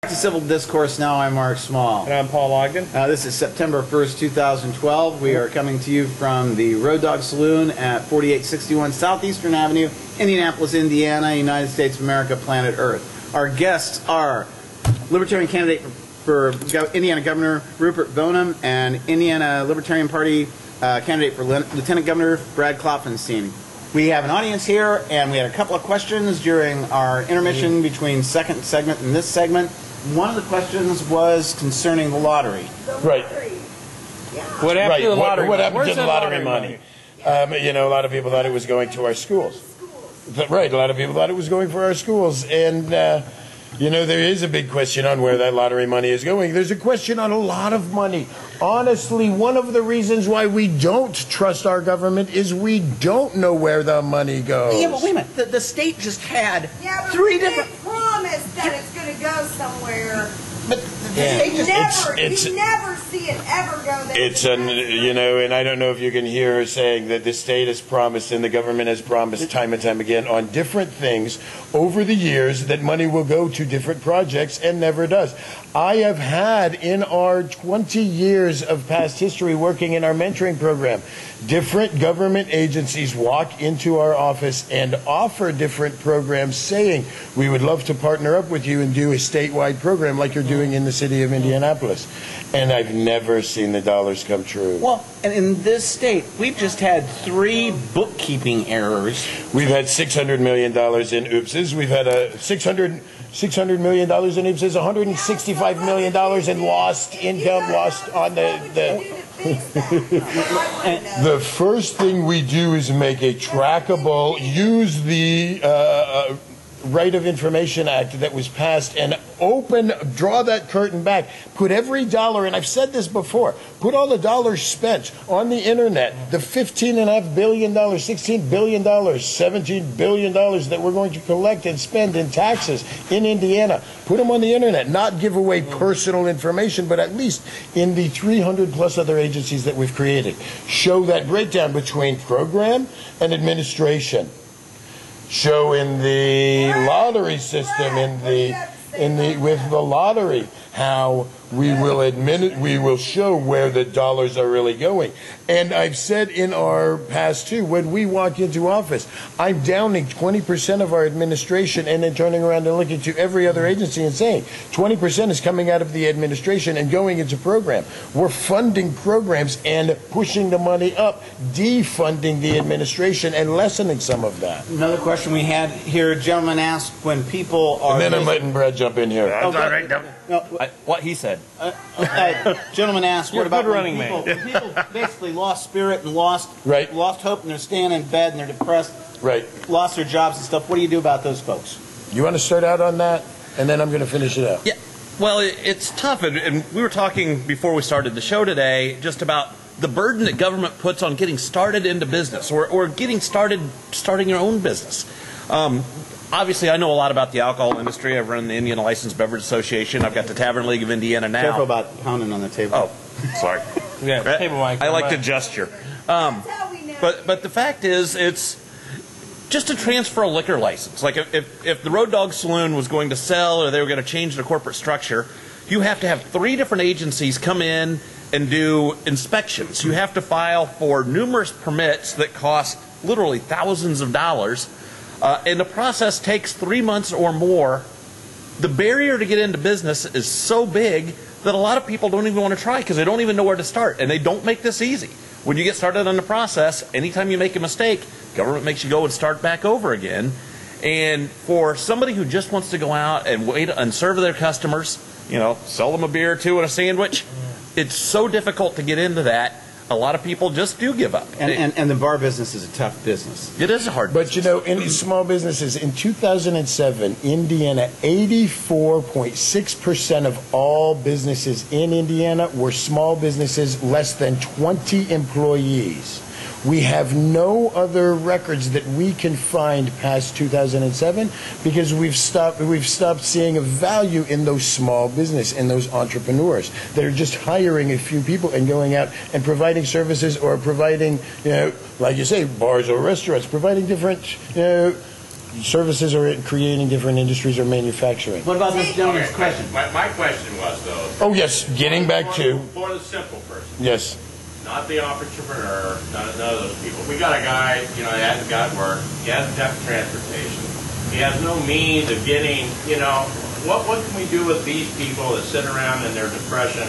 To Civil Discourse Now, I'm Mark Small. And I'm Paul Ogden. This is September 1st, 2012. We are coming to you from the Road Dog Saloon at 4861 Southeastern Avenue, Indianapolis, Indiana, United States of America, planet Earth. Our guests are Libertarian candidate for Indiana Governor Rupert Boneham and Indiana Libertarian Party candidate for Lieutenant Governor Brad Klopfenstein. We have an audience here, and we had a couple of questions during our intermission between second segment and this segment. One of the questions was concerning the lottery. Right. What happened to the lottery? What happened to the lottery money? You know, a lot of people thought it was going to our schools. Right, a lot of people thought it was going for our schools. And, you know, there is a big question on where that lottery money is going. There's a question on a lot of money. Honestly, one of the reasons why we don't trust our government is we don't know where the money goes. Yeah, but wait a minute. The state just had three different... promise that it's going to go somewhere. But you never see it ever go there. You know, and I don't know if you can hear her saying that the state has promised and the government has promised time and time again on different things over the years that money will go to different projects and never does. I have had in our 20 years of past history working in our mentoring program, different government agencies walk into our office and offer different programs saying, we would love to partner up with you and do a statewide program like you're doing in the city of Indianapolis. And I've never seen the dollars come true. Well, and in this state, we've just had 3 bookkeeping errors. We've had $600 million in oopses. We've had $600 million in oopses, $165 million in lost income, lost on the first thing we do is make a trackable, use the Right of Information Act that was passed and draw that curtain back, put every dollar, and I've said this before, put all the dollars spent on the internet, the $15.5 billion, $16 billion, $17 billion that we're going to collect and spend in taxes in Indiana, put them on the internet, not give away personal information, but at least in the 300 plus other agencies that we've created. Show that breakdown between program and administration. Show in the lottery system, with the lottery, how we will show where the dollars are really going. And I've said in our past too, when we walk into office, I'm downing 20% of our administration and then turning around and looking to every other agency and saying 20% is coming out of the administration and going into program. We're funding programs and pushing the money up, defunding the administration and lessening some of that. Another question we had here, a gentleman asked when people are... And then I'm letting Brad jump in here. That's all right. What he said. Gentleman asked, what about when people basically lost spirit and lost hope, and they're staying in bed and they're depressed, lost their jobs and stuff. What do you do about those folks? You want to start out on that, and then I'm going to finish it out. Yeah. Well, it's tough, and we were talking before we started the show today just about the burden that government puts on getting started into business or starting your own business. Obviously, I know a lot about the alcohol industry. I've run the Indiana Licensed Beverage Association. I've got the Tavern League of Indiana now. Careful about pounding on the table. Oh, sorry. Yeah, table mic. I like to gesture. But the fact is, it's just to transfer a liquor license. Like if the Road Dog Saloon was going to sell or they were going to change their corporate structure, you have to have 3 different agencies come in and do inspections. You have to file for numerous permits that cost literally thousands of dollars. And the process takes 3 months or more. The barrier to get into business is so big that a lot of people don't even want to try because they don't even know where to start. And they don't make this easy. When you get started on the process, anytime you make a mistake, government makes you go and start back over again. And for somebody who just wants to go out and wait and serve their customers, you know, sell them a beer or two and a sandwich, it's so difficult to get into that. A lot of people just do give up. And the bar business is a tough business. It is a hard business. But, you know, in these small businesses, in 2007, Indiana, 84.6% of all businesses in Indiana were small businesses, less than 20 employees. We have no other records that we can find past 2007 because we've stopped seeing a value in those small business, in those entrepreneurs that are just hiring a few people and going out and providing services or providing, you know, like you say, bars or restaurants, providing different, you know, services or creating different industries or manufacturing. What about this gentleman's question? My question was, though... Oh, yes, getting back to... For the simple person. Yes. Not the entrepreneur, none of those people. We got a guy, he hasn't got work, he hasn't got transportation, he has no means of getting, what can we do with these people that sit around in their depression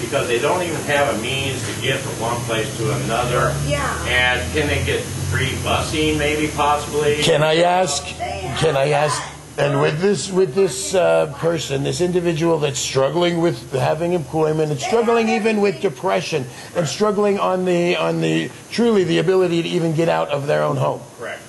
because they don't even have a means to get from one place to another? Yeah. And can they get free busing, maybe, possibly? Can I ask, and with this person, this individual that's struggling with having employment and struggling even with depression and struggling on the truly the ability to even get out of their own home. Correct.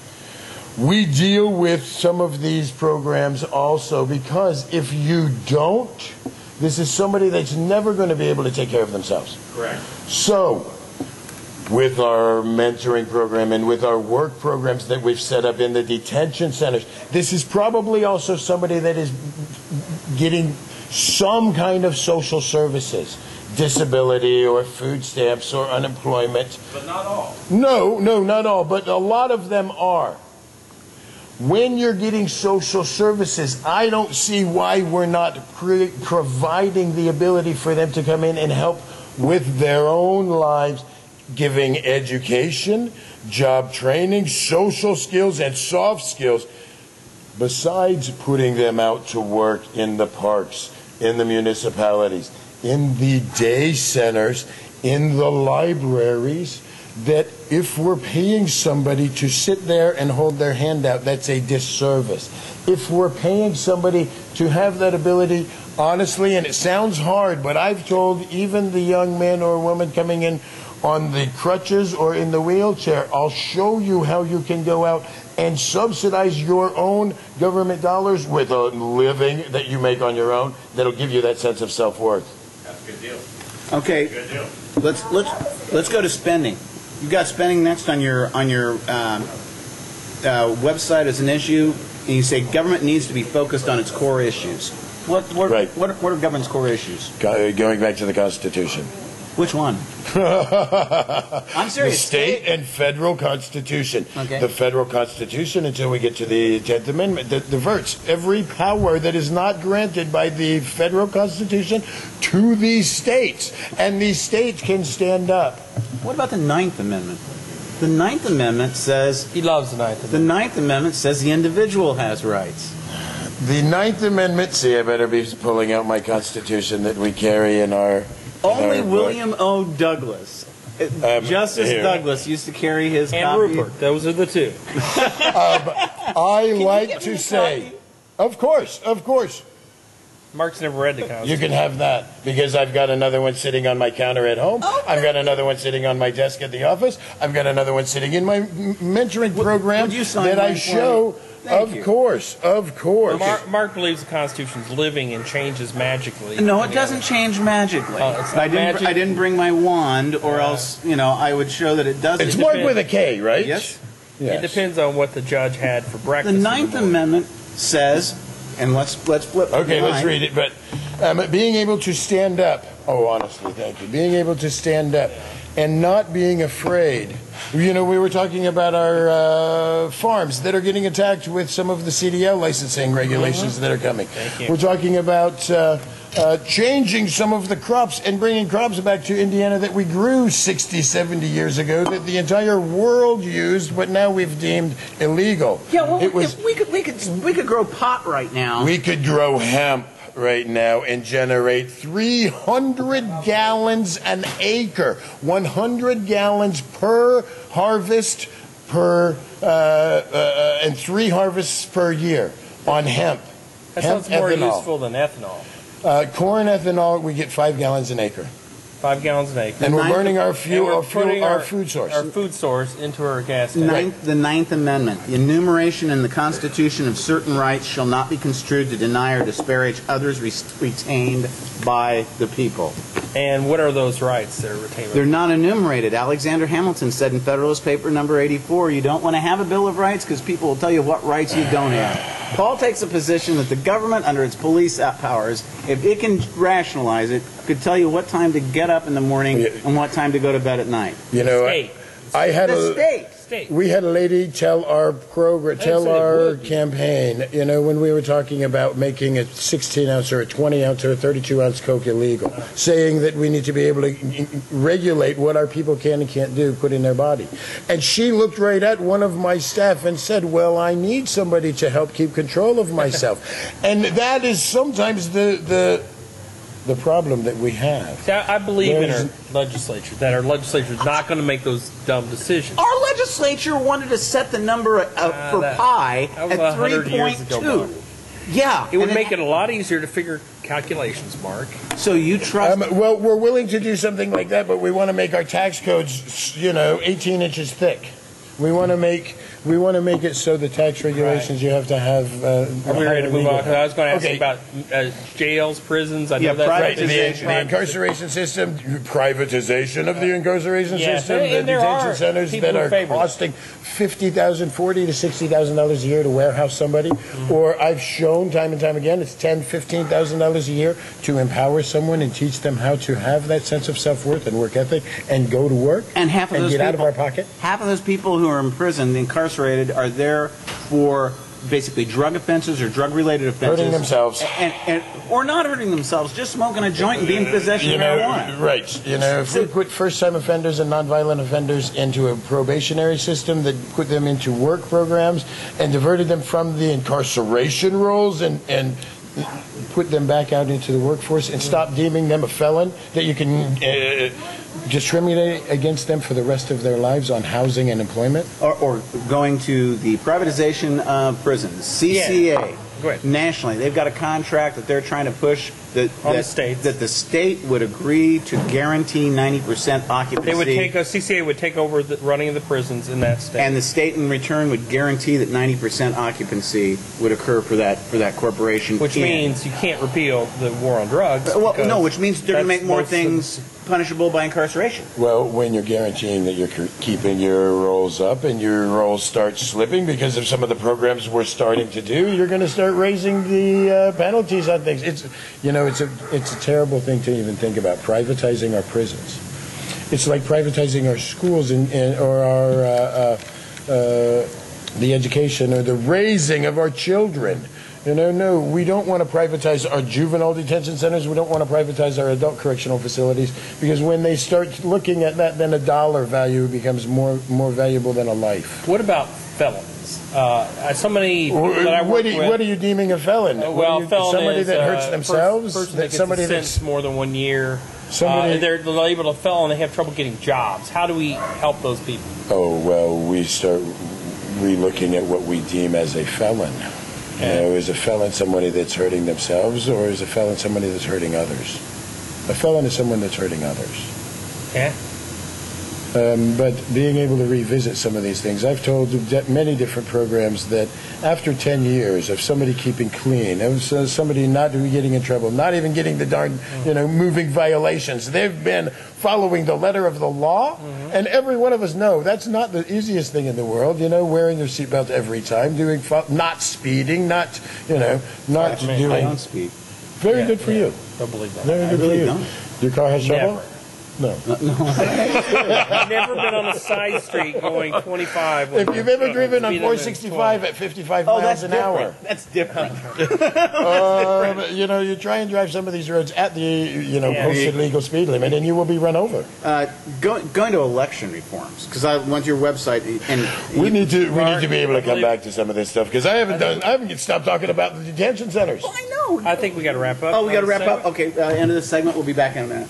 We deal with some of these programs also because if you don't, this is somebody that's never going to be able to take care of themselves. Correct. So, with our mentoring program and with our work programs that we've set up in the detention centers, this is probably also somebody that is getting some kind of social services, disability or food stamps or unemployment. But not all. No, not all, but a lot of them are. When you're getting social services, I don't see why we're not providing the ability for them to come in and help with their own lives, giving education, job training, social skills, and soft skills, besides putting them out to work in the parks, in the municipalities, in the day centers, in the libraries, that if we're paying somebody to sit there and hold their hand out, that's a disservice. If we're paying somebody to have that ability, honestly, and it sounds hard, but I've told even the young man or woman coming in on the crutches or in the wheelchair, I'll show you how you can go out and subsidize your own government dollars with a living that you make on your own that'll give you that sense of self-worth. That's a good deal. Okay, Good deal. let's go to spending. You've got spending next on your website as an issue, and you say government needs to be focused on its core issues. What are government's core issues? Going back to the Constitution. Which one? I'm serious. The state and federal Constitution. Okay. The federal Constitution, until we get to the 10th Amendment, diverts every power that is not granted by the federal Constitution to these states. And these states can stand up. What about the 9th Amendment? The 9th Amendment says... He loves the 9th Amendment. The 9th Amendment says the individual has rights. The 9th Amendment, see, I better be pulling out my Constitution that we carry in our... Only William O. Douglas, Justice here. Douglas, used to carry his And copy. Rupert. Those are the two. I like to say, of course. Mark's never read the Constitution. You can have that, because I've got another one sitting on my counter at home. Oh, I've got another one sitting on my desk at the office. I've got another one sitting in my mentoring program would you sign that I mine for show. me? Thank you. Of course. Mark believes the Constitution's living and changes magically. No, it doesn't change magically. It's not I didn't bring my wand, or else, I would show that it doesn't. It's marked with a K, right? Yes. It depends on what the judge had for The breakfast. in the 9th morning. Amendment says, and let's flip. Okay, the let's line. read it. But being able to stand up. Oh, honestly, thank you. Being able to stand up and not being afraid. We were talking about our farms that are getting attacked with some of the CDL licensing regulations that are coming. We're talking about changing some of the crops and bringing crops back to Indiana that we grew 60, 70 years ago that the entire world used, but now we've deemed illegal. Yeah, well, if we could grow pot right now. We could grow hemp right now and generate 300 gallons an acre, 100 gallons per harvest and 3 harvests per year on hemp. That hemp sounds more ethanol. useful than ethanol. Corn ethanol, we get 5 gallons an acre. 5 gallons an acre. And we're burning our fuel, And we're putting our food source. Our food source into our gas tank. The 9th Amendment. The enumeration in the Constitution of certain rights shall not be construed to deny or disparage others retained by the people. And what are those rights that are retained? They're not enumerated. Alexander Hamilton said in Federalist Paper number 84, you don't want to have a Bill of Rights because people will tell you what rights you don't have. Paul takes a position that the government, under its police powers, if it can rationalize it, could tell you what time to get up in the morning and what time to go to bed at night. I had The states. state. We had a lady tell our program, tell our campaign, when we were talking about making a 16-ounce or a 20-ounce or a 32-ounce Coke illegal, saying that we need to be able to regulate what our people can and can't do, put in their body. And she looked right at one of my staff and said, well, I need somebody to help keep control of myself. And that is sometimes the problem that we have. See, I believe in our legislature, that our legislature is not going to make those dumb decisions. Our legislature wanted to set the number for pi at 3.2. Yeah. It would make it a lot easier to figure calculations, Mark. So you trust... well, we're willing to do something like that, but we want to make our tax codes, 18 inches thick. We want to make it so the tax regulations you have to have. Are we ready to move on? I was going to ask you about jails, prisons. I know that's right. The incarceration system, privatization of the incarceration system, the detention centers that are costing $50,000, $40,000 to $60,000 a year to warehouse somebody, or I've shown time and time again, it's $10,000, $15,000 a year to empower someone and teach them how to have that sense of self-worth and work ethic and go to work and half of those get people, out of our pocket. Half of those people who are imprisoned, incarcerated, are there for basically drug offenses or drug-related offenses. Hurting themselves. Or not hurting themselves, just smoking a joint and being in possession of marijuana. Right. If we put first-time offenders and nonviolent offenders into a probationary system that put them into work programs and diverted them from the incarceration rolls and put them back out into the workforce and stop deeming them a felon, that you can discriminate against them for the rest of their lives on housing and employment? Or going to the privatization of prisons, CCA. Nationally, they've got a contract that they're trying to push that the state would agree to guarantee 90% occupancy. They would CCA would take over the running of the prisons in that state, and the state in return would guarantee that 90% occupancy would occur for that corporation. Which means you can't repeal the war on drugs. Well, no, which means they're going to make more things punishable by incarceration. Well, when you're guaranteeing that you're keeping your rolls up and your rolls start slipping because of some of the programs we're starting to do, you're going to start raising the penalties on things. It's a terrible thing to even think about, privatizing our prisons. It's like privatizing our schools or our the education or the raising of our children. No, we don't want to privatize our juvenile detention centers. We don't want to privatize our adult correctional facilities, because when they start looking at that, then a dollar value becomes more valuable than a life. What about felons? Somebody that I work with, what are you deeming a felon? Felon somebody is that hurts themselves. Person that gets sentenced more than 1 year. They're labeled a felon. They have trouble getting jobs. How do we help those people? Oh well, we start re-looking at what we deem as a felon. Is a felon somebody that's hurting themselves, or is a felon somebody that's hurting others? A felon is someone that's hurting others. Yeah. But being able to revisit some of these things, I've told many different programs that after 10 years of somebody keeping clean, of somebody not getting in trouble, not even getting the darn, moving violations, they've been following the letter of the law, and every one of us know that's not the easiest thing in the world. Wearing your seatbelt every time, not speeding, not doing. I don't speed. Very good for you. Don't believe that. Very good for you. Your car has trouble? No. I've never been on a side street going 25. If you've ever driven on 465 at 55 miles an hour. That's different. You try and drive some of these roads at the posted legal speed limit, and you will be run over. Going to election reforms, because I went to your website and we need to be able to come back to some of this stuff, because I haven't stopped talking about the detention centers. Oh, I know. I think we got to wrap up. Oh, we got to wrap up. Okay, end of this segment. We'll be back in a minute.